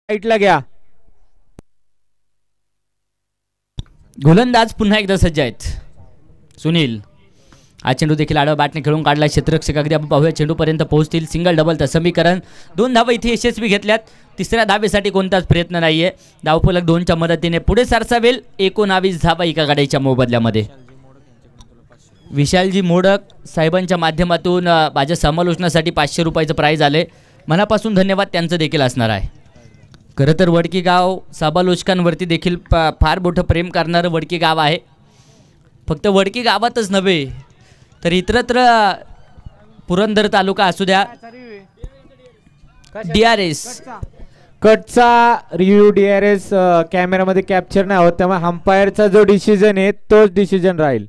साईडला घ्या. गोलंदाज पुन्हा एकदा सज्ज आहेत. सुनील हा चेंडू देखील आडवा बॅटने खेळून काढला. क्षेत्ररक्षक अगदी आपण पाहूया चेंडूपर्यंत पोहोचतील. सिंगल डबल तर समीकरण. 2 धावा इथे यशस्वी घेतल्यात. तिसऱ्या धावेसाठी कोणताच प्रयत्न नाहीये. धावफलक 2च्या मदतीने पुढे सरसावेल. 19 धावा एका गाड्याच्या मोबदल्यामध्ये. विशालजी मोडक साहेबांच्या माध्यमातून माझ्या समालोचनासाठी 500 रुपयाचं प्राइज आले. मनापासून धन्यवाद त्यांचं देखील असणार आहे. खरं तर वडकी गाव समालोचकांवरती देखील फार मोठं प्रेम करणारं वडकी गाव आहे. फक्त वडकी गावातच नव्हे तर इतरत्र पुरंदर तालुका असू द्या, DRS कटचा रिव्ह्यू DRS कॅमेरामध्ये कॅप्चर नाही होत, त्यामुळे अंपायरचा जो डिसिजन आहे तोच डिसिजन राहील.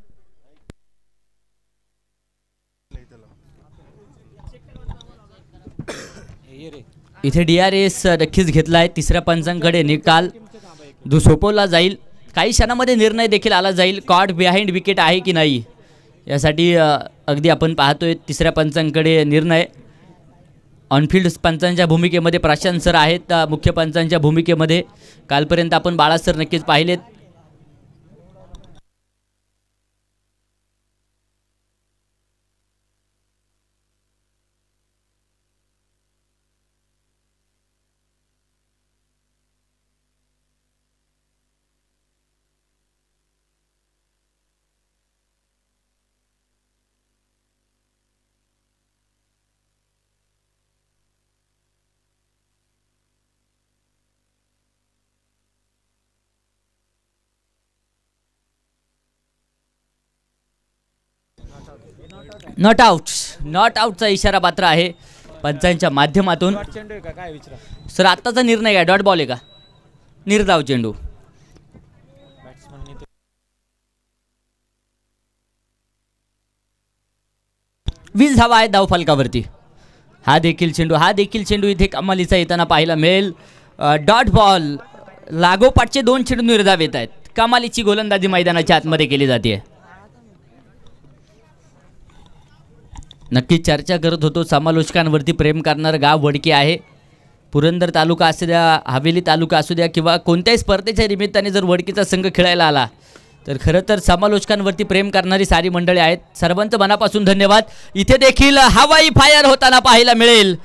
इथे DRS नक्कीच घेतला आहे. तिसऱ्या पंचांकडे निकाल जो सोपवला जाईल. काही क्षणामध्ये निर्णय देखील आला जाईल. कॉट बिहाइंड विकेट आहे की नाही यासाठी अगदी आपण पाहतोय तिसऱ्या पंचांकडे निर्णय. ऑनफिल्ड पंचांच्या भूमिकेमध्ये प्रशांत सर आहेत. मुख्य पंचांच्या भूमिकेमध्ये कालपर्यंत आपण बाळा सर नक्कीच पाहिलेत. नॉट आउटचा इशारा पात्र आहे पंचांच्या माध्यमातून. सर आत्ताचा निर्णय काय? डॉट बॉल आहे का? निर्धाव चेंडू. वीस धावा आहेत धावफलकावरती. हा देखील चेंडू इथे कमालीचा येताना पाहायला मिळेल. Dot ball. लागोपाठचे 2 चेंडू निर्धाव येत आहेत. कमालीची गोलंदाजी मैदानाच्या आतमध्ये केली जाते. नक्की चर्चा करत होतो समालोचकांवरती प्रेम करणारं गाव वडकी आहे. पुरंदर तालुका असू द्या, हवेली तालुका असू द्या किंवा कोणत्याही स्पर्धेच्या निमित्ताने जर वडकीचा संघ खेळायला आला तर खरं तर समालोचकांवरती प्रेम करणारी सारी मंडळी आहेत. सर्वांचं मनापासून धन्यवाद. इथे देखील हवाई फायर होताना पाहायला मिळेल.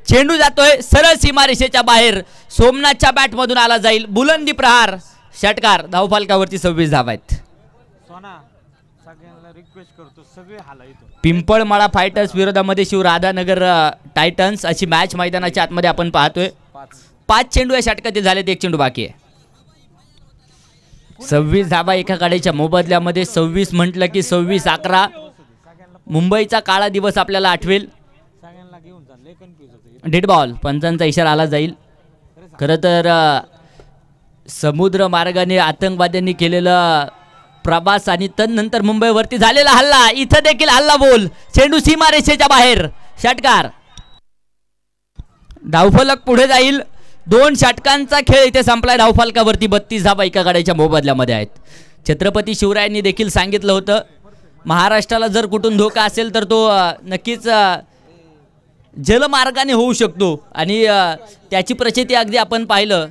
चेंडू जातोय सरळ सीमारेषेच्या बाहेर. सोमनाथच्या बॅटमधून आला जाईल. बुलंदी प्रहार. षटकार. धावफलकावरती 26 धावा आहेत. पिंपळमाळा फायटर्स विरोधामध्ये शिवराधानगर टायटन्स अशी मॅच मैदानाच्या आतमध्ये आपण पाहतोय. 5 चेंडू या षटकातील झालेत. 1 चेंडू बाकी आहे. 26 धावा एका गाड्याच्या मोबदल्यामध्ये. 26 म्हटलं की 26-11. मुंबईचा काळा दिवस आपल्याला आठवेल. Dead ball. पंचांचा इशारा आला जाईल. खरं तर समुद्र मार्गाने आतंकवाद्यांनी केलेलं प्रवास आणि तदनंतर मुंबईवरती झालेला हल्ला. इथं देखील हल्ला बोल. चेंडू सीमारेषेच्या बाहेर. षटकार. धावफलक पुढे जाईल. 2 षटकांचा खेळ इथे संपलाय. धावफलकावरती 32 धावा एका गाड्याच्या मोबदल्यामध्ये आहेत. छत्रपती शिवरायांनी देखील सांगितलं होतं महाराष्ट्राला जर कुठून धोका असेल तर तो नक्कीच जलमार्गाने होऊ शकतो आणि त्याची प्रचिती अगदी आपण पाहिलं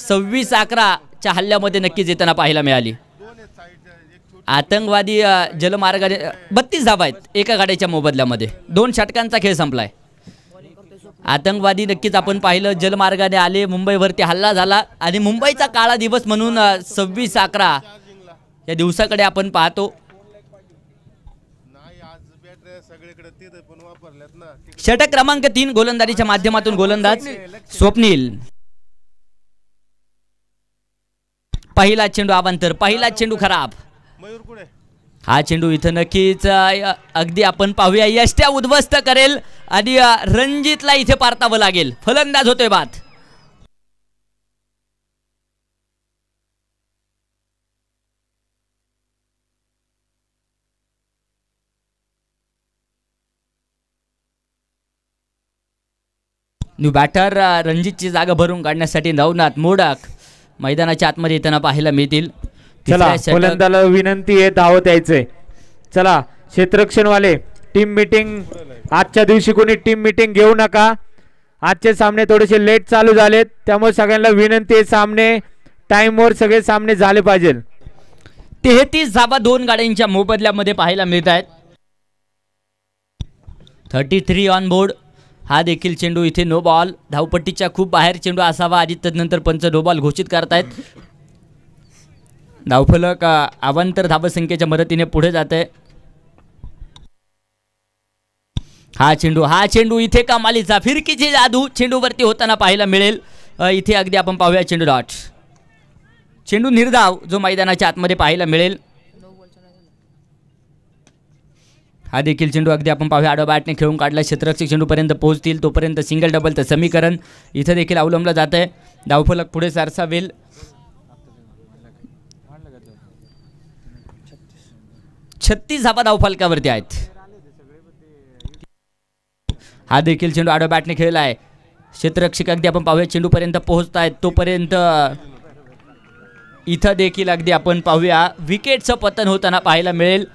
26-11च्या हल्ल्यामध्ये नक्कीच येताना पाहायला मिळाली. आतंकवादी जलमार्गाने 32 धावा आहेत एका गाड्याच्या मोबदल्यामध्ये. 2 षटकांचा खेळ संपलाय. आतंकवादी नक्कीच आपण पाहिलं जलमार्गाने आले. मुंबईवरती हल्ला झाला आणि मुंबईचा काळा दिवस म्हणून 26-11 या दिवसाकडे आपण पाहतो. षटक क्रमांक 3 गोलंदाजीच्या माध्यमातून गोलंदाज स्वप्नील. पहिला चेंडू अवांतर. पहिला चेंडू खराब. हा चेंडू इथं नक्कीच अगदी आपण पाहूया यष्ट्या उद्ध्वस्त करेल आणि रणजितला इथे पारतावं लागेल. फलंदाज होतोय बाद. न्यू बॅटर रणजितची जागा भरून काढण्यासाठी नवनाथ मोडक मैदानाच्या आतमध्ये येताना पाहायला मिळतील. चला गोलंदाजाला विनंती आहे धावत यायचंय. चला क्षेत्ररक्षणवाले टीम मीटिंग आजच्या दिवशी कोणी टीम मीटिंग घेऊ नका. आजचे सामने थोडेसे लेट चालू झालेत, त्यामुळे सगळ्यांना विनंती आहे सामने टाइमवर सगळे सामने झाले पाहिजे. 33 धावा दोन गाड्यांच्या मोबदल्यामध्ये पाहायला मिळत आहेत. 33 ऑन बोर्ड. हा देखील चेंडू इथे नो बॉल. धावपट्टीच्या खूप बाहेर चेंडू असावा आणि तदनंतर पंच नो बॉल घोषित करतायत. धावफलक अवांतर धावसंख्येच्या मदतीने पुढे जात आहे. हा चेंडू इथे कमालीचा फिरकीची जादू चेंडूवरती होताना पाहायला मिळेल. इथे अगदी आपण पाहूया चेंडू डॉट. चेंडू निर्धाव जो मैदानाच्या आतमध्ये पाहायला मिळेल. हा देखील चेंडू अगदी आपण पाहूया आडवा बॅटने खेळून काढला. क्षेत्ररक्षक चेंडूपर्यंत पोहोचतील तोपर्यंत सिंगल डबलचं समीकरण इथं देखील अवलंबलं जात आहे. धावफलक पुढे सरसावेल. 36 धावा धावफलकावरती आहेत. हा देखील चेंडू आडवा बॅटने खेळला आहे. क्षेत्ररक्षक अगदी आपण पाहूया चेंडूपर्यंत पोहोचतायत तोपर्यंत इथं देखील अगदी आपण पाहूया विकेटचं पतन होताना पाहायला मिळेल.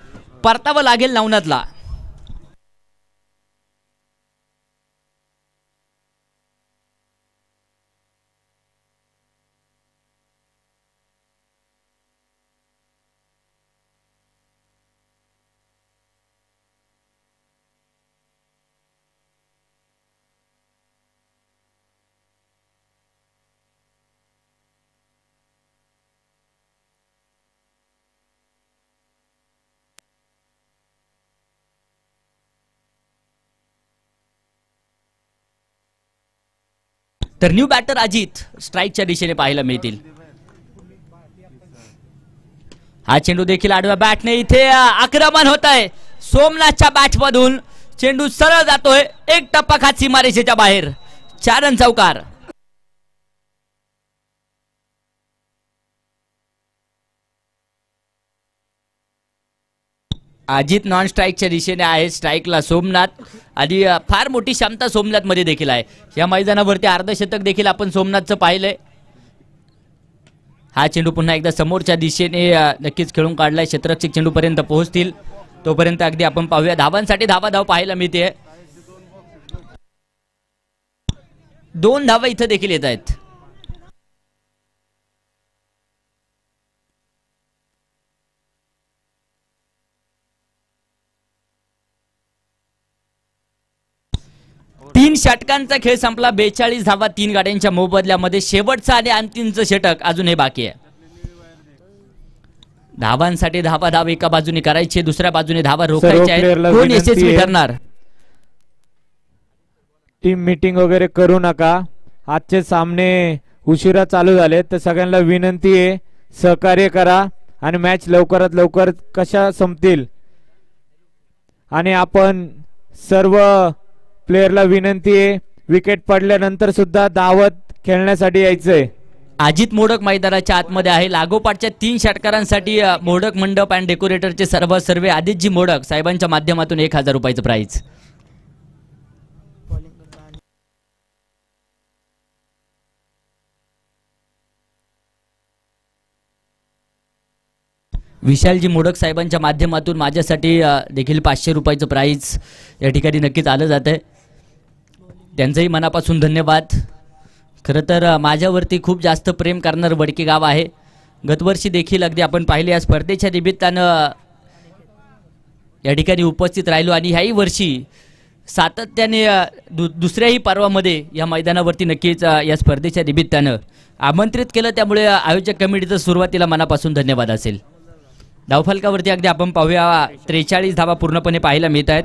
परतावं लागेल नवनाथला. तर न्यू बॅटर अजित स्ट्राईकच्या दिशेने पाहायला मिळतील. हा चेंडू देखील आडव्या बॅटने इथे आक्रमण होत आहे. सोमनाथच्या बॅटमधून चेंडू सरळ जातोय. एक टप्पा खात सीमारेषेच्या बाहेर. 4 रन चौकार. अजित नॉन स्ट्राईकच्या दिशेने आहे. स्ट्राईकला सोमनाथ आणि फार मोठी क्षमता सोमनाथ मध्ये देखील आहे. या मैदानावरती अर्धशतक देखील आपण सोमनाथचं पाहिलंय. हा चेंडू पुन्हा एकदा समोरच्या दिशेने नक्कीच खेळून काढलाय. क्षेत्ररक्षक चेंडूपर्यंत पोहोचतील तोपर्यंत अगदी आपण पाहूया धावांसाठी धाव पाहायला मिळते. 2 धावा इथं देखील येत आहेत. तीन षटकांचा खेळ संपला. 42 धावा 3 गाड्यांच्या मोबदल्यामध्ये. शेवटचा आणि अंतिमचं षटक अजून हे बाकी आहे. धावांसाठी धाव एका बाजूने करायची, दुसऱ्या बाजूने धावा रोखायच्या आहेत. कोण यशस्वी ठरणार? टीम मीटिंग वगैरे करू नका. आजचे सामने उशिरा चालू झाले तर सगळ्यांना विनंती आहे सहकार्य करा आणि मॅच लवकरात लवकर कशा संपतील. आणि आपण सर्व प्लेयरला विनंती आहे विकेट पडल्यानंतर सुद्धा धावत खेळण्यासाठी यायचंय. अजित मोडक मैदानाच्या आतमध्ये आहे. लागोपाठच्या 3 षटकारांसाठी मोडक मंडप अँड डेकोरेटरचे सर्वे आदितजी मोडक साहेबांच्या माध्यमातून 1000 रुपयाचं प्राइज. विशालजी मोडक साहेबांच्या माध्यमातून माझ्यासाठी देखील 500 रुपयाचं प्राइज या ठिकाणी नक्कीच आलं जात आहे. त्यांचंही मनापासून धन्यवाद. खरं तर माझ्यावरती खूप जास्त प्रेम करणारं वडकी गाव आहे. गतवर्षी देखील अगदी आपण पाहिले या स्पर्धेच्या निमित्तानं या ठिकाणी उपस्थित राहिलो आणि ह्याही वर्षी सातत्याने दुसऱ्याही पर्वामध्ये या मैदानावरती नक्कीच या स्पर्धेच्या निमित्तानं आमंत्रित केलं. त्यामुळे आयोजक कमिटीचं सुरुवातीला मनापासून धन्यवाद असेल. धावफलकावरती अगदी आपण पाहूया 43 धावा पूर्णपणे पाहायला मिळत आहेत.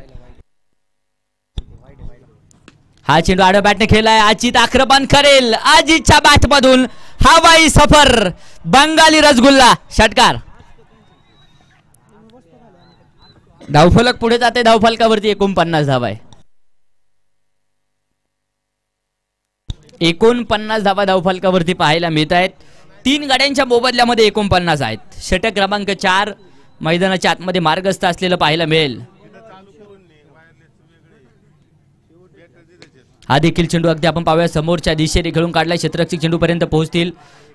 हा चेंडू आडव्या बॅटने खेळलाय. अजित आक्रमण करेल. अजितच्या बॅटमधून हवाई सफर बंगाली रसगुल्ला षटकार. धावफलक पुढे जाते. धावफलकावरती 49 धावा आहे. 49 धावा धावफलकावरती पाहायला मिळत आहेत. 3 गाड्यांच्या मोबदल्यामध्ये 49 आहेत. षटक क्रमांक 4 मैदानाच्या आतमध्ये मार्गस्थ असलेलं पाहायला मिळेल. हा देखील चेंडू अगदी आपण पाहूया समोरच्या दिशेने खेळून काढला, क्षेत्ररक्षक चेंडू पर्यंत पोहोचतील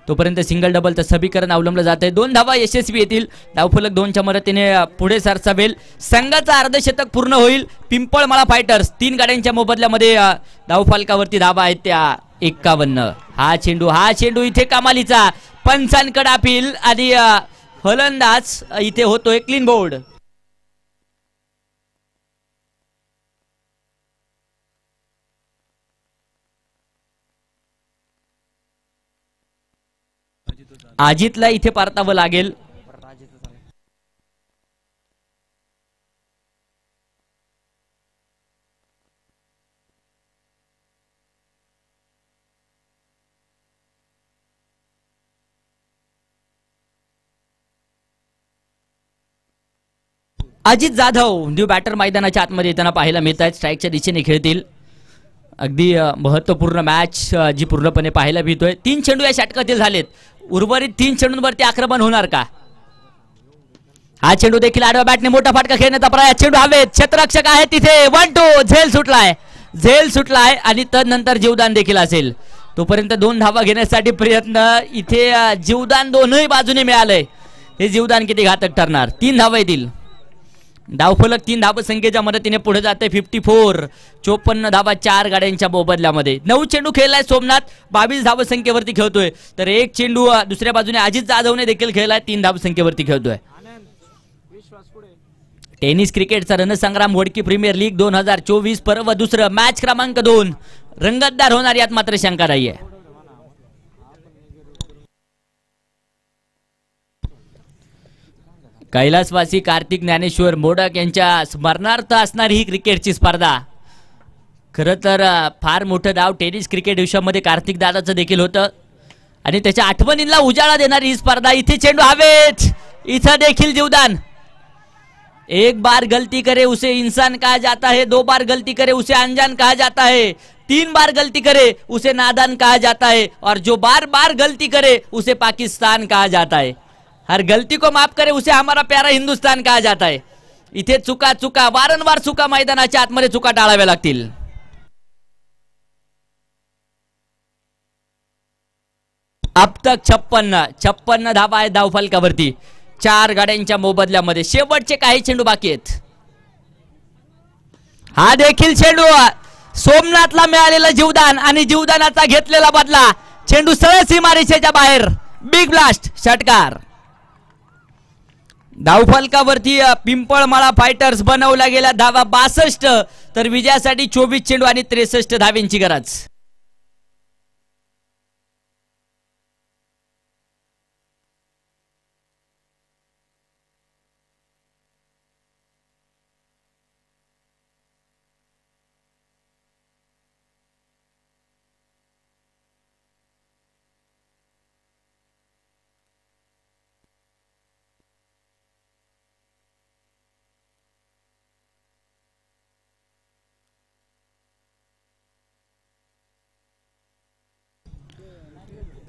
तोपर्यंत सिंगल डबल समीकरण अवलंबलं जात आहे. 2 धावा यशस्वी येतील. धावफलक 2च्या मदतीने पुढे सरसावेल. संघाचा अर्धशतक पूर्ण होईल. पिंपळमाळा फायटर्स 3 गाड्यांच्या मोबदल्यामध्ये धावफलकावरती धावा आहेत त्या 51. हा चेंडू इथे कमालीचा पंचांकडे अपील आणि फलंदाज इथे होतोय क्लीन बोर्ड. अजितला इथे परतावं लागेल. अजित जाधव न्यू बॅटर मैदानाच्या आतमध्ये येताना पाहायला मिळत आहेत. स्ट्राईकच्या दिशेने खेळतील. अगदी महत्वपूर्ण मॅच जी पूर्णपणे पाहायला मिळतोय. 3 चेंडू या षटकातील झालेत. उर्वरित 3 चेंडूंवरती आक्रमण होणार का? हा चेंडू देखील आडव्या बॅटने मोठा फटका खेळण्याचा प्रयत्न. चेंडू हवेत. क्षेत्ररक्षक आहे तिथे. 1-2 झेल सुटलाय आणि तदनंतर जीवदान देखील असेल. तोपर्यंत 2 धावा घेण्यासाठी प्रयत्न. इथे जीवदान दोनही बाजूने मिळालंय. हे जीवदान किती घातक ठरणार? 3 धावा येतील. धावफलक 3 धावसंख्येच्या मदतीने पुढे जाते. 54. 54 धावा 4 गाड्यांच्या मोबदल्यामध्ये. 9 चेंडू खेळलाय सोमनाथ. 22 धावसंख्येवरती खेळतोय. तर 1 चेंडू दुसऱ्या बाजूने अजित जाधवने देखील खेळलाय. 3 धावसंख्येवरती खेळतोय. टेनिस क्रिकेटचा रणसंग्राम वडकी प्रीमियर लीग 2024 पर्व 2 मॅच क्रमांक 2 रंगतदार होणार यात मात्र शंका नाहीये. कैलासवासी कार्तिक ज्ञानेश्वर मोडक यांच्या स्मरणार्थ असणारी ही क्रिकेटची स्पर्धा. खरं तर फार मोठं नाव टेनिस क्रिकेट विश्वामध्ये कार्तिक दादाचं देखील होतं आणि त्याच्या आठवणींना उजाळा देणारी ही स्पर्धा. इथे चेंडू हवेत. इथं देखील जीवदान. 1 बार गलती करे उसे इंसान कहा जाता है. 2 बार गलती करे उसे अनजान कहा जाता है. 3 बार गलती करे उसे नादान कहा जाता है और जो बार बार गलती करे उसे पाकिस्तान कहा जाता है. हर गलती को माफ करे उसे हमारा प्यारा हिंदुस्तान कहा जाता है. इथे चुका वारंवार चुका मैदानाच्या आतमध्ये चुका टाळाव्या लागतील. अब तक 56 धावा आहेत धावफलकावरती 4 गाड्यांच्या मोबदल्यामध्ये. शेवटचे काही चेंडू बाकी आहेत. हा देखील चेंडू सोमनाथला मिळालेला जीवदान आणि जीवदानाचा घेतलेला बदला. चेंडू सरळ सीमारेषेच्या बाहेर. बिग ब्लास्ट षटकार. धावफलकावरती पिंपळमाळा फायटर्स बनवला गेला धावा 62. तर विजयासाठी 24 चेंडू आणि 63 धाव्यांची गरज.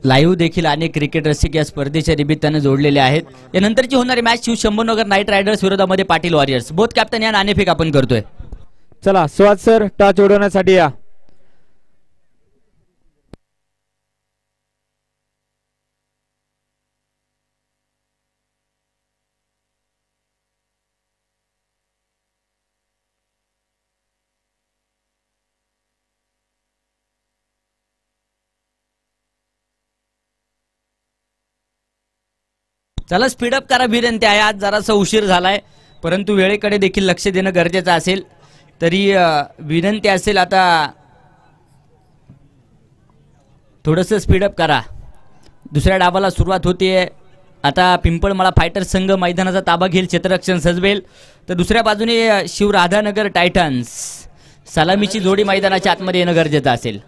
लाईव्ह देखील अनेक क्रिकेट रसिक या स्पर्धेच्या निमित्ताने जोडलेले आहेत. यानंतरची होणारी मॅच शंभूनगर नाईट रायडर्स विरोधामध्ये पाटील वॉरियर्स. बोथ कॅप्टन या नाणेफेक आपण करतोय. चला स्वाद सर टॉस उडवण्यासाठी या. चला स्पीडअप करा विनंती आहे. आज जरासा उशीर झालाय परंतु वेळेकडे देखील लक्ष देणं गरजेचं असेल. तरी विनंती असेल आता थोडंसं स्पीडअप करा. दुसऱ्या डावाला सुरुवात होतीये. आता पिंपळमाळा फायटर्स संघ मैदानाचा ताबा घेईल. क्षेत्ररक्षण सजवेल. तर दुसऱ्या बाजूने शिवराधानगर टायटन्स सलामीची जोडी मैदानाच्या आतमध्ये येणं गरजेचं असेल.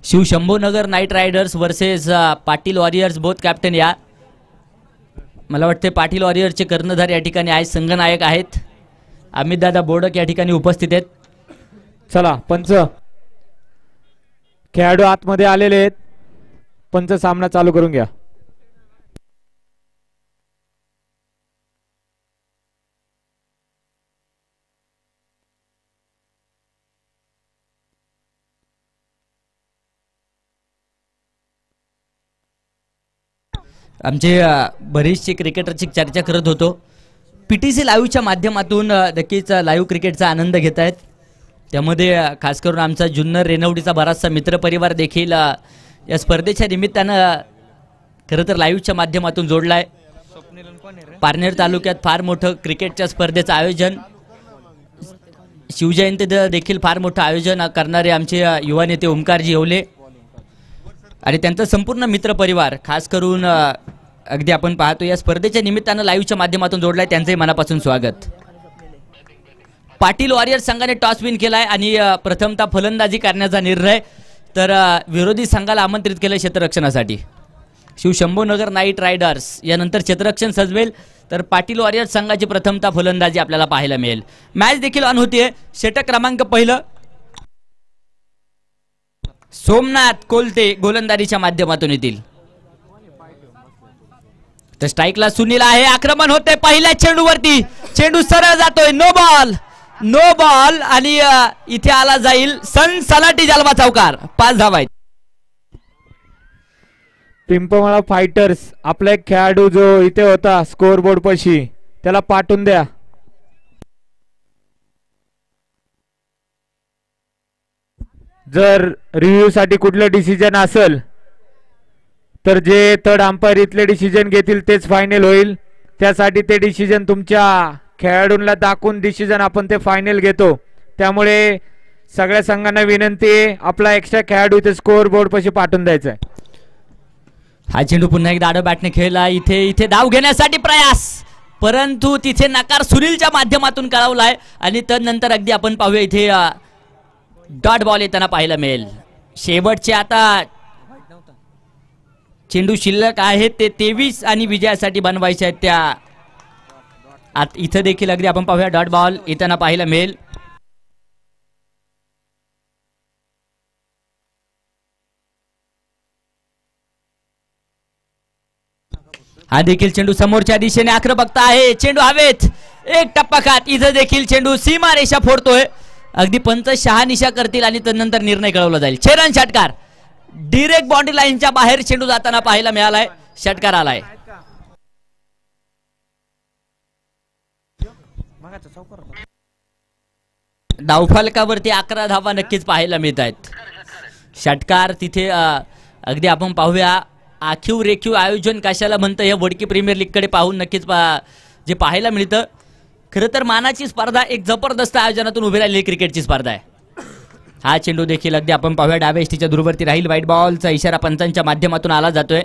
Shivshambhunagar knight riders versus Patil warriors. Both captain या. मला वाटते पाटील वॉरियर्सचे कर्णधार या ठिकाणी आहेत. संघनायक आहेत अमितदादा बोडक या ठिकाणी उपस्थित आहेत. चला पंच खेळाडू आतमध्ये आलेले आहेत. पंच सामना चालू करून घ्या. आमचे बरेचसे क्रिकेटरची चर्चा करत होतो. PTC लाईव्हच्या माध्यमातून नक्कीच लाईव्ह क्रिकेटचा आनंद घेत आहेत. त्यामध्ये खास करून आमचा जुन्नर रेनवडीचा बराचसा मित्रपरिवार देखील या स्पर्धेच्या निमित्तानं खरं तर लाईव्हच्या माध्यमातून जोडला आहे. पारनेर तालुक्यात फार मोठं क्रिकेटच्या स्पर्धेचं आयोजन, शिवजयंती देखील फार मोठं आयोजन करणारे आमचे युवा नेते ओमकारजी येवले आणि त्यांचा संपूर्ण मित्रपरिवार खास करून अगदी आपण पाहतो या स्पर्धेच्या निमित्तानं लाईव्हच्या माध्यमातून जोडलाय. त्यांचंही मनापासून स्वागत. पाटील वॉरियर्स संघाने टॉस विन केलाय आणि प्रथमतः फलंदाजी करण्याचा निर्णय, तर विरोधी संघाला आमंत्रित केलं क्षेत्ररक्षणासाठी. शिवशंभूनगर नाईट रायडर्स यानंतर क्षेत्ररक्षण सजवेल, तर पाटील वॉरियर्स संघाची प्रथमतः फलंदाजी आपल्याला पाहायला मिळेल. मॅच देखील ऑन होतीये. षटक क्रमांक पहिलं सोमनाथ कोलते गोलंदाजीच्या माध्यमातून येतील. तर स्ट्राईकला सुनील आहे. आक्रमण होते पहिल्या चेंडूवरती. चेंडू सरळ जातोय. नो बॉल आणि इथे आला जाईल सनसनाटी जलवा चौकार. 5 धावा आहेत. पिंपळा फायटर्स आपला एक खेळाडू जो इथे होता स्कोअर बोर्ड पाशी, त्याला पाठवून द्या. जर रिव्ह्यू साठी कुठलं डिसिजन असेल तर जे थर्ड अंपायर इथले डिसिजन घेतील तेच फायनल होईल. त्यासाठी ते डिसिजन तुमच्या खेळाडूंना दाखवून डिसिजन आपण ते फायनल घेतो. त्यामुळे सगळ्या संघांना विनंती आहे आपला एक्स्ट्रा खेळाडू इथे स्कोअर बोर्ड पाशी पाठवून द्यायचा आहे. हा चेंडू पुन्हा एकदा आडो बॅटने खेळला. इथे धाव घेण्यासाठी प्रयास, परंतु तिथे नकार सुनीलच्या माध्यमातून कळवलाय आणि त्यानंतर अगदी आपण पाहूया इथे डॉट बॉल येताना पाहायला मिळेल. शेवटचे आता चेंडू शिल्लक आहेत ते 23 आणि विजयासाठी बनवायचे आहेत. त्या इथं देखील अगदी आपण पाहूया डॉट बॉल येताना पाहायला मिळेल. हा देखील चेंडू समोरच्या दिशेने आक्रमकता आहे. चेंडू हवेत, एक टप्पा खात. इथं देखील चेंडू सीमा रेषा फोडतोय. अगदी पंच शहानिशा करतील आणि त्यानंतर निर्णय कळवला जाईल. छेरन षटकार डिरेक्ट बाउंड्री लाईनच्या बाहेर चेंडू जाताना पाहायला मिळालाय. षटकार आलाय. धावफलकावरती 11 धावा नक्कीच पाहायला मिळत आहेत. षटकार तिथे अगदी आपण पाहूया. आखीव रेखीव आयोजन कशाला म्हणतं हे वडकी प्रीमियर लीग कडे पाहून नक्कीच जे पाहायला मिळतं. खरं तर मानाची स्पर्धा एक जबरदस्त आयोजनातून उभी राहिलेली क्रिकेटची स्पर्धा आहे. हा चेंडू देखील अगदी आपण पाहूया डाव्या एसटीच्या दूरवरती राहील. व्हाईट बॉलचा इशारा पंचांच्या माध्यमातून आला जातोय.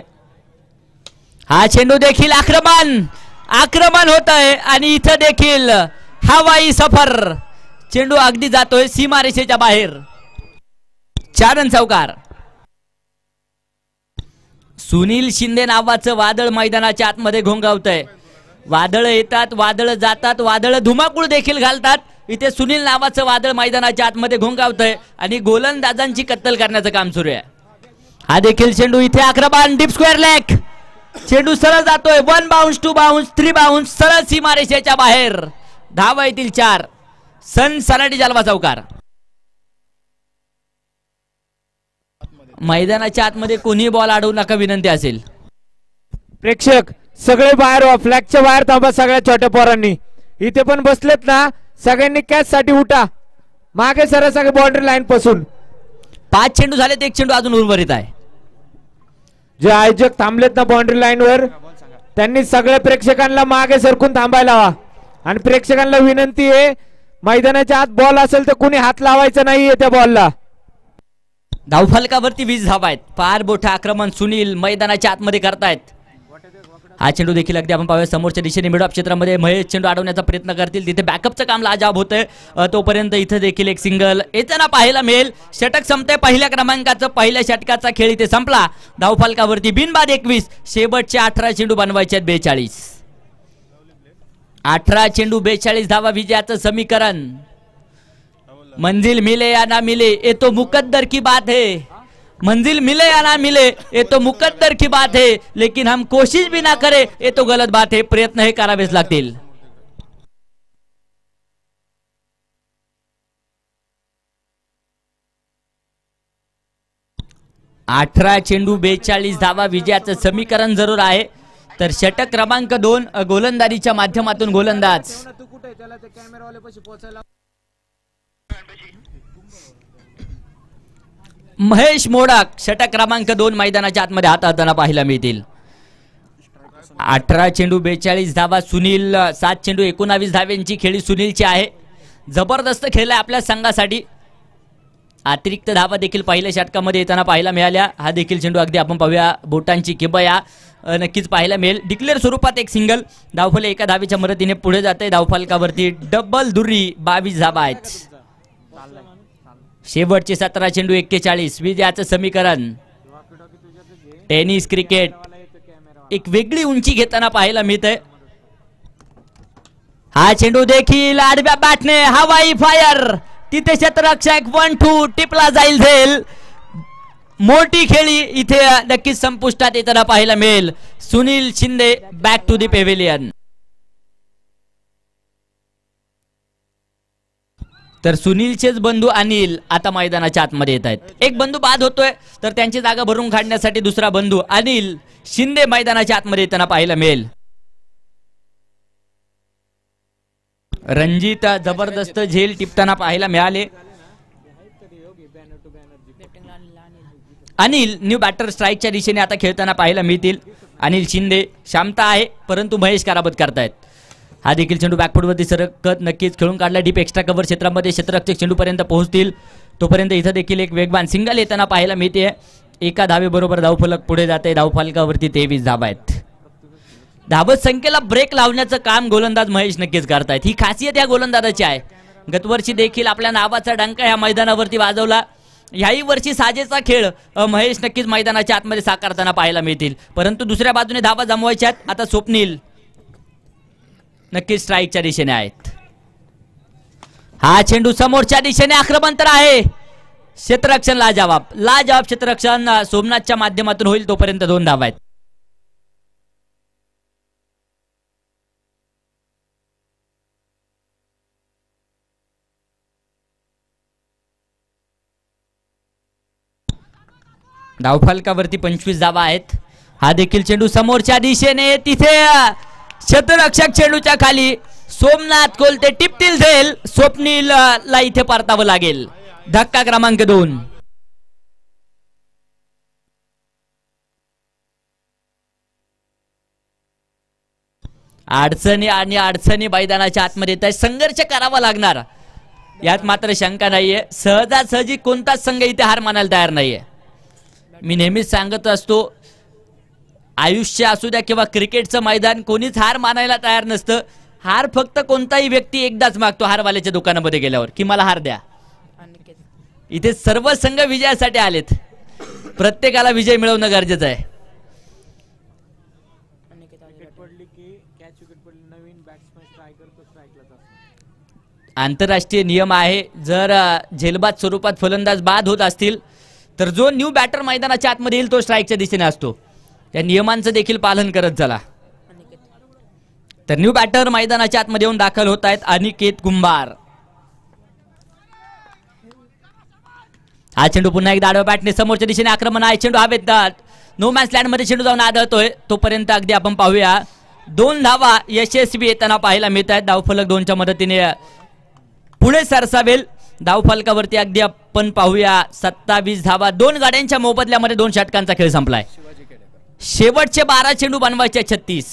हा चेंडू देखील आक्रमण होत आहे आणि इथं देखील हवाई सफर. चेंडू अगदी जातोय सीमारेषेच्या बाहेर. 4 रन चौकार. सुनील शिंदे नावाचं वादळ मैदानाच्या आतमध्ये घोंगावतंय. वादळ येतात, वादळ जातात, वादळ धुमाकूळ देखील घालतात. इथे सुनील नावाचं वादळ मैदानाच्या आतमध्ये घोंगावतंय आणि गोलंदाजांची कत्तल करण्याचं काम सुरू आहे. हा देखील चेंडू इथे आक्रमण डीप स्क्वेअर लेग. चेंडू सरळ जातोय. 1 बाउन्स 2 बाउन्स 3 बाउन्स सरळ सीमारेषेच्या बाहेर. धावा येतील 4. सनसनाटी जलवा चौकार. मैदानाच्या आतमध्ये कोणी बॉल अडवू नका विनंती असेल. प्रेक्षक सगळे बाहेर व्हा. फ्लॅगच्या बाहेर थांबा. सगळ्या छोट्या पोरांनी इथे पण बसलेत ना, सगळ्यांनी कॅच साठी उठा. मागे सर सगळे बाउंड्री लाईन पासून. 5 चेंडू झालेत, 1 चेंडू अजून उर्वरित आहे. जे आयोजक थांबलेत ना बाउंड्री लाईन वर, त्यांनी सगळ्या प्रेक्षकांना मागे सरकून थांबायला हवा. आणि प्रेक्षकांना विनंती आहे मैदानाच्या आत बॉल असेल तर कुणी हात लावायचा नाहीये त्या बॉलला. धावफलकावरती 20 धावा आहेत. फार मोठं आक्रमण सुनील मैदानाच्या आतमध्ये करतायत. हा चेंडू देखील अगदी आपण पाहूया समोरच्या दिशेने मिड ऑफ क्षेत्रामध्ये महेश चेंडू अडवण्याचा प्रयत्न करतील. तिथे बॅकअपचं काम लाजाब होतंय. तोपर्यंत इथं देखील एक सिंगल येताना पाहायला मिळेल. षटक संपते पहिल्या क्रमांकाचं. पहिल्या षटकाचा खेळ इथे संपला. धावफलकावरती बिनबाद 21. शेवटचे 18 चेंडू बनवायचे आहेत 42. 18 चेंडू 42 धावा विजयाचं समीकरण. मंजिल मिले या ना मिले ये तो मुकद्दर की बात है. मंजिल मिले या ना मिले ये तो मुकद्दर की बात है, लेकिन हम कोशिश भी ना करे ये तो गलत बात है. प्रयत्न हे करावेच लागतील. अठरा चेंडू 42 धावा विजयाचं समीकरण जरूर आहे. तर षटक क्रमांक 2 गोलंदाजीच्या माध्यमातून गोलंदाज महेश मोडक षटक क्रमांक 2 मैदानाच्या आतमध्ये हाताळताना पाहायला मिळतील. 18 चेंडू 42 धावा. सुनील 7 चेंडू 19 धाव्यांची खेळी सुनीलची आहे. जबरदस्त खेळलाय आपल्या संघासाठी. अतिरिक्त धावा देखील पहिल्या षटकामध्ये येताना पाहायला मिळाल्या. हा देखील चेंडू अगदी आपण पाहूया बोटांची किबया नक्कीच पाहायला मिळेल. डिक्लेअर स्वरूपात एक सिंगल. धावफल एका धावेच्या मदतीने पुढे जाते. धावफलकावरती डबल दुरी 22 धावा आहेत. शेवटचे 17 चेंडू 41 विजयाचं समीकरण. टेनिस क्रिकेट एक वेगळी उंची घेताना पाहायला मिळतंय. हा चेंडू देखील आडव्या बॅटने हवाई फायर. तिथे क्षेत्ररक्षक 1-2 टिपला जाईल झेल. मोठी खेळी इथे नक्कीच संपुष्टात येताना पाहायला मिळेल. Sunil Shinde back to the pavilion. तर सुनीलचेच बंधू अनिल आता मैदानाच्या आतमध्ये येत आहेत. एक बंधू बाद होतोय तर त्यांची जागा भरून काढण्यासाठी दुसरा बंधू अनिल शिंदे मैदानाच्या आतमध्ये येताना पाहायला मिळेल. रणजित जबरदस्त झेल टिपताना पाहायला मिळाले. अनिल न्यू बॅटर स्ट्राईकच्या दिशेने आता खेळताना पाहायला मिळतील. अनिल शिंदे शांत आहे परंतु महेश कराबत करतायत. हा देखील चेंडू बॅकफुटवरती सरकत नक्कीच खेळून काढला. डीप एक्स्ट्रा कव्हर क्षेत्रामध्ये क्षेत्ररक्षक चेंडूपर्यंत पोहोचतील तोपर्यंत इथं देखील एक वेगवान सिंगल येताना पाहायला मिळते. एका धावेबरोबर धावफलक पुढे जाते. धावफलकावरती 23 धावा आहेत. धावत संख्येला ब्रेक लावण्याचं काम गोलंदाज महेश नक्कीच करतायत. ही खासियत या गोलंदाजाची आहे. गतवर्षी देखील आपल्या नावाचा डंका ह्या मैदानावरती वाजवला. याही वर्षी साजेचा खेळ महेश नक्कीच मैदानाच्या आतमध्ये साकारताना पाहायला मिळतील. परंतु दुसऱ्या बाजूने धावा जमवायच्यात. आता स्वप्नील नक्कीच स्ट्राईकच्या दिशेने आहेत. हा चेंडू समोरच्या दिशेने आक्रमण तर आहे. क्षेत्ररक्षण लाजवाब क्षेत्ररक्षण सोमनाथच्या माध्यमातून होईल तोपर्यंत 2 धावा आहेत. धावफलकावरती 25 धावा आहेत. हा देखील चेंडू समोरच्या दिशेने. तिथे क्षेत्ररक्षक चेंडूच्या खाली. सोमनाथ कोलते टिपतील झेल. स्वप्नील ला इथे परतावं लागेल. धक्का क्रमांक 2. अडचणी आणि अडचणी मैदानाच्या आतमध्ये येत आहे. संघर्ष करावा लागणार यात मात्र शंका नाहीये. सहजासहजी कोणताच संघ इथे हार मानायला तयार नाहीये. मी नेहमीच सांगत असतो आयुष्य असू द्या किंवा क्रिकेटचं मैदान कोणीच हार मानायला तयार नसतं. हार फक्त कोणताही व्यक्ती एकदाच मागतो हारवाल्याच्या दुकानामध्ये गेल्यावर की मला हार द्या. इथे सर्व संघ विजयासाठी आलेत. प्रत्येकाला विजय मिळवणं गरजेचं आहे. आंतरराष्ट्रीय नियम आहे. जर झेलबाद स्वरूपात फलंदाज बाद होत असतील तर जो न्यू बॅटर मैदानाच्या आतमध्ये येईल तो स्ट्राईकच्या दिशेने असतो. त्या नियमांचं देखील पालन करत चला. तर न्यू बॅटर मैदानाच्या आतमध्ये येऊन दाखल होत आहेत अनिकेत कुंभार. हा चेंडू पुन्हा एकदा आडव्या बॅटने समोरच्या दिशेने आक्रमण आहे. चेंडू हवेत नो मॅच लँड मध्ये चेंडू जाऊन आदळतोय तोपर्यंत अगदी आपण पाहूया 2 धावा यशस्वी येताना पाहायला मिळत आहेत. धावफलक 2च्या मदतीने पुढे सरसावेल. धावफलकावरती अगदी आपण पाहूया 27 धावा. 2 गाड्यांच्या मोबदल्यामध्ये 2 षटकांचा खेळ संपलाय. शेवटचे 12 चेंडू बनवायचे 36.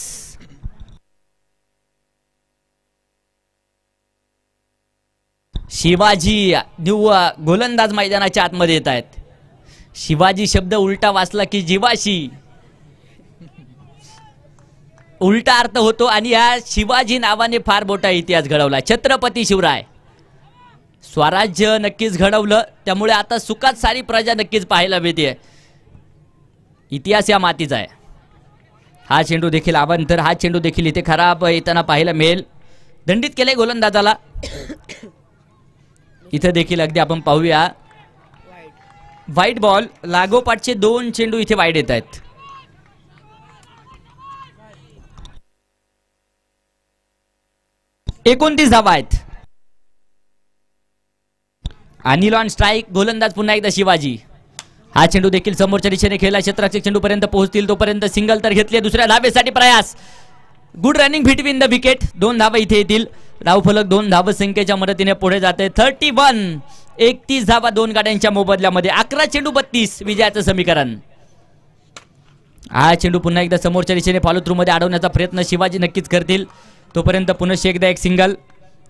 शिवाजी न्यू गोलंदाज मैदानाच्या आतमध्ये येत आहेत. शिवाजी शब्द उलटा वाचला की जीवाशी उलटा अर्थ होतो आणि या शिवाजी नावाने फार मोठा इतिहास घडवला. छत्रपती शिवराय स्वराज्य नक्कीच घडवलं त्यामुळे आता सुखात सारी प्रजा नक्कीच पाहायला मिळते. इतिहास या मातीचा आहे. हा चेंडू देखील अवांतर. हा चेंडू देखील इथे खराब येताना पाहायला मिळेल. दंडित केले गोलंदाजाला. इथे देखील अगदी आपण पाहूया वाईट बॉल. लागोपाठचे 2 चेंडू इथे वाईट येत आहेत. एकोणतीस धावा आहेत. Anil on strike. गोलंदाज पुन्हा एकदा शिवाजी. हा चेंडू देखील समोरच्या दिशेने खेळला, क्षेत्ररक्षक चेंडूपर्यंत पोहोचतील तोपर्यंत सिंगल तर घेतली, दुसऱ्या धावेसाठी प्रयास, good running between the wicket, 2 धावा इथे येतील, धावफलक 2 धावसंख्येच्या मदतीने पुढे जाते 31, 31 धावा 2 गाड्यांच्या मोबदल्यामध्ये, 11 चेंडू 32 विजयाचं समीकरण. हा चेंडू पुन्हा एकदा समोरच्या दिशेने फॉलो थ्रू मध्ये अडवण्याचा प्रयत्न शिवाजी नक्कीच करतील, तोपर्यंत पुन्हा एकदा एक सिंगल,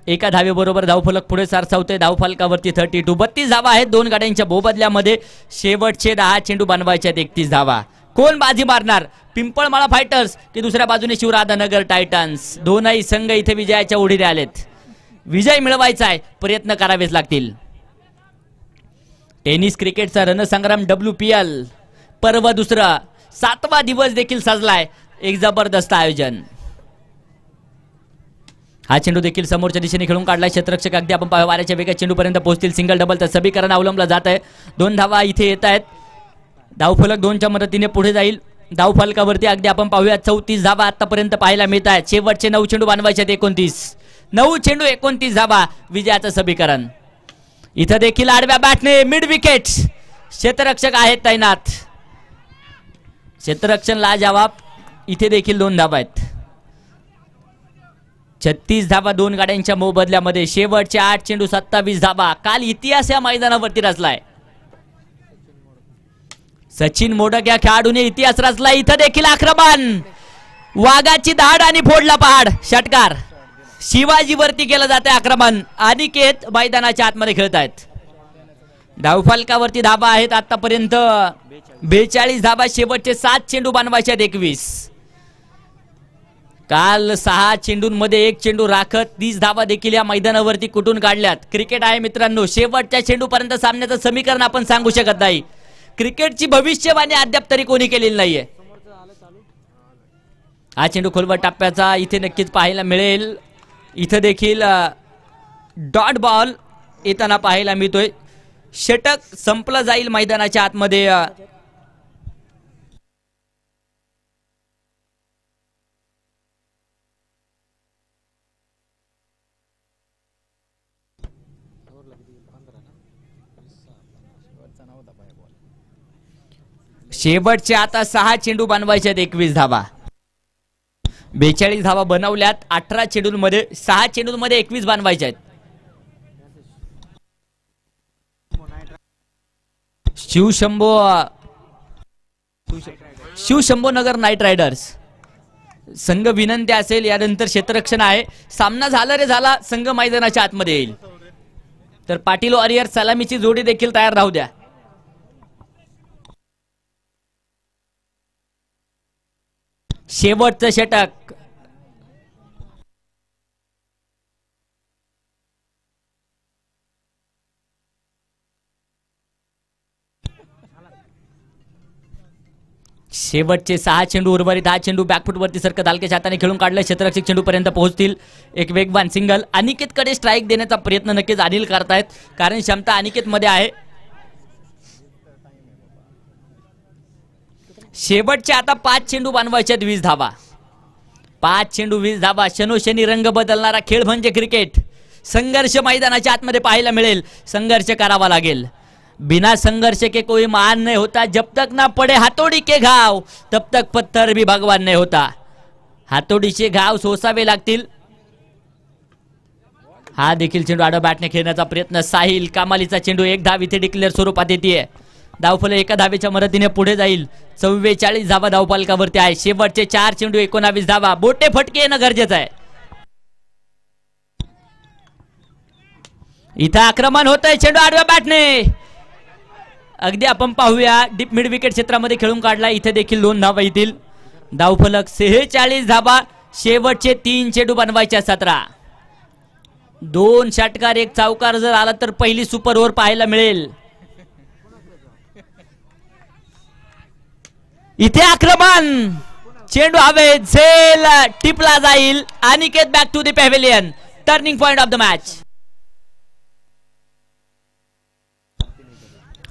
एका धावेबरोबर धावफलक पुढे सारसावते, धावफलकावरती 32, 32 धावा आहेत 2 गाड्यांच्या मोबदल्यामध्ये, शेवटचे 10 चेंडू बनवायचे आहेत 31 धावा. कोण बाजी मारणार, पिंपळमाळा फायटर्स की दुसऱ्या बाजूने शिवराधानगर टायटन्स, दोनही संघ इथे विजयाच्या ओढीने आलेत, विजय मिळवायचा आहे, प्रयत्न करावेच लागतील. टेनिस क्रिकेटचा रणसंग्राम WPL पर्व दुसरा 7वा दिवस देखील सजलाय, एक जबरदस्त आयोजन. हा चेंडू देखील समोरच्या दिशेने खेळून काढलाय, क्षेत्ररक्षक अगदी आपण वाऱ्याच्या वेगात चेंडूपर्यंत पोहोचतील, सिंगल डबल तर समीकरण अवलंबलं जात आहे, 2 धावा इथे येत आहेत, धावफलक 2च्या मदतीने पुढे जाईल, धावफलकावरती अगदी आपण पाहूया 34 धावा आतापर्यंत पाहायला मिळत आहेत, शेवटचे 9 चेंडू बनवायचे आहेत 29, 9 चेंडू 29 धावा विजयाचं समीकरण. इथं देखील आडव्या बॅटने मिड विकेट क्षेत्ररक्षक आहेत तैनात, क्षेत्ररक्षण लाजवाब, इथे देखील 2 धावा आहेत, 36 धावा 2 गाड्यांच्या मोबदल्यामध्ये, शेवटचे 8 चेंडू 27 धावा. काल इतिहास या मैदानावरती रचलाय, सचिन मोडक या खेळाडूने इतिहास रचला. इथं देखील आक्रमण, वाघाची धाड आणि फोडला पहाड, षटकार शिवाजीवरती केलं जाते आक्रमण, अनिकेत मैदानाच्या आतमध्ये खेळत आहेत, धावफलकावरती धाबा आहेत आतापर्यंत 42 धाबा, शेवटचे 7 चेंडू बनवायचे आहेत 21. काल 6 चेंडूंमध्ये 1 चेंडू राखत 30 धावा देखील या मैदानावरती कुठून काढल्यात. क्रिकेट आहे मित्रांनो, शेवटच्या चेंडूपर्यंत सामन्याचं समीकरण आपण सांगू शकत नाही, क्रिकेटची भविष्यवाणी अद्याप तरी कोणी केलेली नाहीये. हा चेंडू खोलवर टप्प्याचा इथे नक्कीच पाहायला मिळेल, इथं देखील डॉट बॉल येताना पाहायला मिळतोय, षटक संपलं जाईल मैदानाच्या आतमध्ये. शेवटचे आता 6 चेंडू बनवायचे आहेत 21 धावा, 42 धावा बनवल्यात 18 चेंडूंमध्ये, 6 चेंडूंमध्ये 21 बनवायचे आहेत. शिवशंभो नगर नाईट रायडर्स संघ विनंती असेल, यानंतर क्षेत्ररक्षण आहे, सामना झाला रे झाला, संघ मैदानाच्या आतमध्ये येईल, तर पाटील वॉरियर सलामीची जोडी देखील तयार राहू द्या. शेवटचं षटक, शेवटचे 6 चेंडू उर्वरित, 10 चेंडू बॅकफुट वरती सरकत हलक्याच्या हाताने खेळून काढले, क्षेत्ररक्षक चेंडू पर्यंत पोहोचतील, एक वेगवान सिंगल, अनिकेतकडे स्ट्राईक देण्याचा प्रयत्न नक्कीच अनिल करतायत, कारण क्षमता अनिकेत मध्ये आहे. शेवटचे आता 5 चेंडू बनवायचे 20 धावा, 5 चेंडू 20 धावा. शनोशनी रंग बदलणारा खेळ म्हणजे क्रिकेट, संघर्ष मैदानाच्या आतमध्ये पाहायला मिळेल, संघर्ष करावा लागेल, बिना संघर्ष के कोई मान नहीं होता, जब तक ना पड़े हातोडी के घाव तब तक पत्थर भी भगवान नहीं होता. हातोडीचे घाव सोसावे लागतील. हा देखील चेंडू आडवा बॅटने खेळण्याचा प्रयत्न, साहिल कमालीचा चेंडू, 1 धाव इथे डिक्लेअर स्वरूपात येते, धावफलक 1 धावेच्या मदतीने पुढे जाईल, 44 धावा धावफलकावरती आहे, शेवटचे 4 चेंडू 19 धावा, बोटे फटके येणं गरजेचं आहे. इथं आक्रमण होतंय, चेंडू आडव्या बॅटने अगदी आपण पाहूया डीप मिड विकेट क्षेत्रामध्ये खेळून काढला, इथे देखील 2 धावा येतील, धावफलक 46 धावा, शेवटचे 3 चेंडू बनवायचे 17, 2 षटकार 1 चौकार जर आला तर पहिली सुपर ओव्हर पाहायला मिळेल. इथे आक्रमण, चेंडू हवे झेल टिपला जाईल, Aniket back to the pavilion, turning point of the match.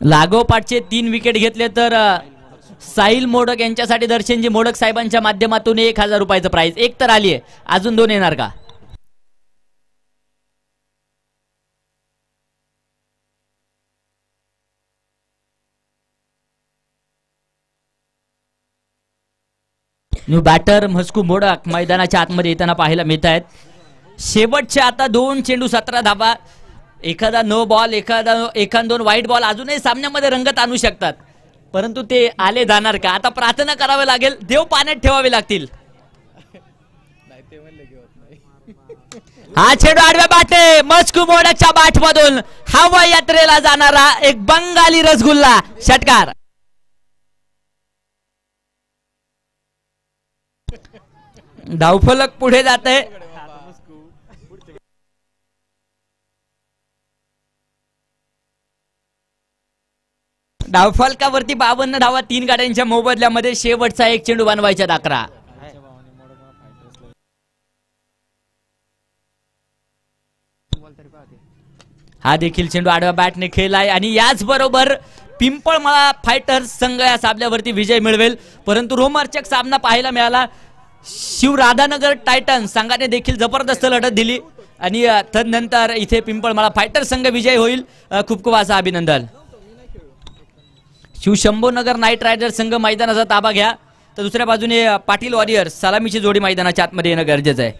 लागोपाठचे 3 विकेट घेतले तर साहिल मोडक यांच्यासाठी दर्शनजी मोडक साहेबांच्या माध्यमातून 1000 रुपयाचं प्राइज, 1 तर आली आहे, अजून 2 येणार का? न्यू बॅटर म्हस्कू मोडक मैदानाच्या आतमध्ये येताना पाहायला मिळत आहेत. शेवटचे आता 2 चेंडू 17 धाबा. एखादा नो बॉल एखादा 2 वाईट बॉल अजूनही सामन्यामध्ये रंगत आणू शकतात, परंतु ते आले जाणार का? आता प्रार्थना करावी लागेल, देव पाण्यात ठेवावे लागतील. हा चेंडू आडव्या बाटे मस्कू मोडकच्या बाट मधून हवा यात्रेला जाणारा एक बंगाली रसगुल्ला षटकार. धावफलक पुढे जाते. धावफलकावरती 52 धावा 3 गाड्यांच्या मोबदल्यामध्ये. शेवटचा एक चेंडू बनवायचा 11. हा देखील चेंडू आडव्या बॅटने खेळलाय आणि याच बरोबर पिंपळमाळा फायटर्स संघ या सामन्यावरती विजय मिळवेल. परंतु रोमांचक सामना पाहायला मिळाला. शिवराधानगर टायटन्स संघाने देखील जबरदस्त लढत दिली आणि तदनंतर इथे पिंपळमाळा फायटर्स संघ विजय होईल. खूप खूप असं अभिनंदन. शिवशंभोनगर नाईट रायडर्स संघ मैदानाचा ताबा घ्या, तर दुसऱ्या बाजूने पाटील वॉरियर्स सलामीची जोडी मैदानाच्या आतमध्ये येणं गरजेचं आहे.